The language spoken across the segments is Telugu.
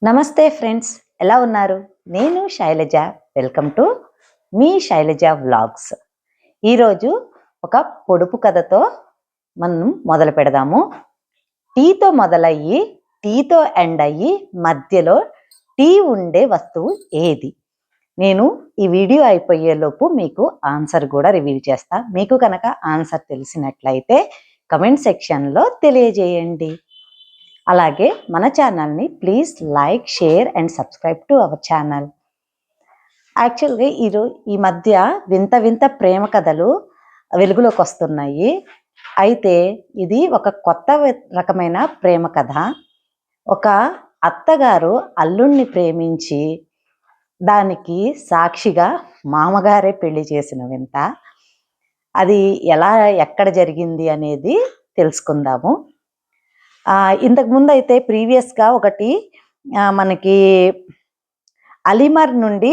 నమస్తే ఫ్రెండ్స్, ఎలా ఉన్నారు? నేను శైలజ. వెల్కమ్ టు మీ శైలజ వ్లాగ్స్. ఈరోజు ఒక పొడుపు కథతో మనం మొదలు పెడదాము. టీతో మొదలయ్యి టీతో ఎండ్ అయ్యి మధ్యలో టీ ఉండే వస్తువు ఏది? నేను ఈ వీడియో అయిపోయేలోపు మీకు ఆన్సర్ కూడా రివీల్ చేస్తా. మీకు కనుక ఆన్సర్ తెలిసినట్లయితే కమెంట్ సెక్షన్లో తెలియజేయండి. అలాగే మన ఛానల్ని please like, share and subscribe to our channel. యాక్చువల్గా ఈ మధ్య వింత వింత ప్రేమ కథలు వెలుగులోకి వస్తున్నాయి. అయితే ఇది ఒక కొత్త రకమైన ప్రేమ కథ. ఒక అత్తగారు అల్లుణ్ణి ప్రేమించి దానికి సాక్షిగా మామగారే పెళ్లి చేసిన వింత. అది ఎక్కడ జరిగింది అనేది తెలుసుకుందాము. ఇంతకుముందు అయితే ప్రీవియస్గా ఒకటి మనకి అలీమర్ నుండి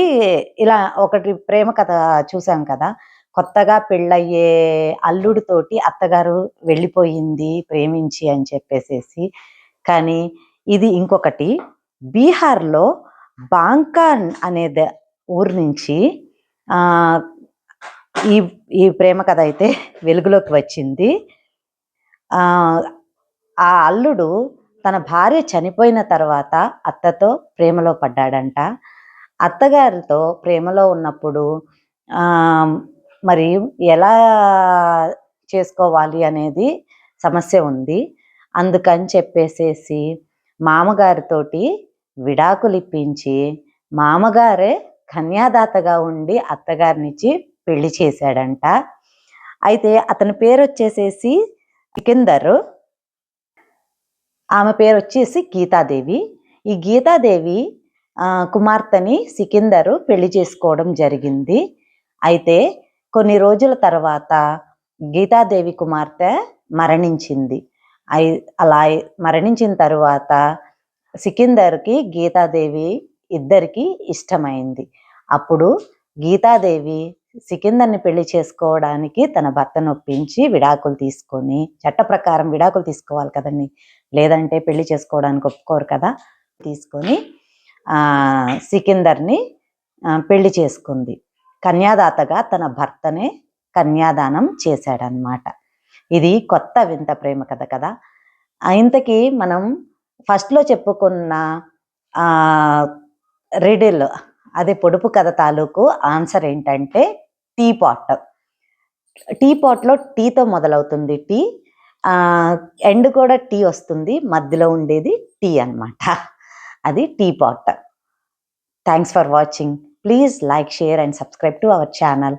ఇలా ఒకటి ప్రేమ కథ చూసాం కదా. కొత్తగా పెళ్ళయ్యే అల్లుడితోటి అత్తగారు వెళ్ళిపోయింది ప్రేమించి అని చెప్పేసేసి. కానీ ఇది ఇంకొకటి. బీహార్లో బాంకా అనేది ఊరు నుంచి ఈ ప్రేమ కథ అయితే వెలుగులోకి వచ్చింది. ఆ అల్లుడు తన భార్య చనిపోయిన తర్వాత అత్తతో ప్రేమలో పడ్డాడంట. అత్తగారితో ప్రేమలో ఉన్నప్పుడు మరి ఎలా చేసుకోవాలి అనేది సమస్య ఉంది. అందుకని చెప్పేసేసి మామగారితోటి విడాకులు ఇప్పించి మామగారే కన్యాదాతగా ఉండి అత్తగారినిచ్చి పెళ్లి చేశాడంట. అయితే అతని పేరు వచ్చేసేసి సికిందర్, ఆమె పేరు వచ్చేసి గీతాదేవి. ఈ గీతాదేవి కుమార్తెని సికిందరు పెళ్లి చేసుకోవడం జరిగింది. అయితే కొన్ని రోజుల తర్వాత గీతాదేవి కుమార్తె మరణించింది. అలా మరణించిన తరువాత సికిందర్కి గీతాదేవి ఇద్దరికి ఇష్టమైంది. అప్పుడు గీతాదేవి సికిందర్ని పెళ్లి చేసుకోవడానికి తన భర్తను ఒప్పించి విడాకులు తీసుకొని, చట్ట ప్రకారం విడాకులు తీసుకోవాలి కదండి, లేదంటే పెళ్లి చేసుకోవడానికి ఒప్పుకోరు కదా, తీసుకొని సికిందర్ని పెళ్లి చేసుకుంది. కన్యాదాతగా తన భర్తనే కన్యాదానం చేశాడనమాట. ఇది కొత్త వింత ప్రేమ కథ కదా. ఇంతకీ మనం ఫస్ట్లో చెప్పుకున్న రిడిల్, అదే పొడుపు కథ తాలూకు ఆన్సర్ ఏంటంటే టీ పాట్. టీ పాట్లో టీతో మొదలవుతుంది టీ, ఎండ్ కూడా టీ వస్తుంది, మధ్యలో ఉండేది టీ అన్నమాట. అది tea pot. Thanks for watching. Please like, share and subscribe to our channel.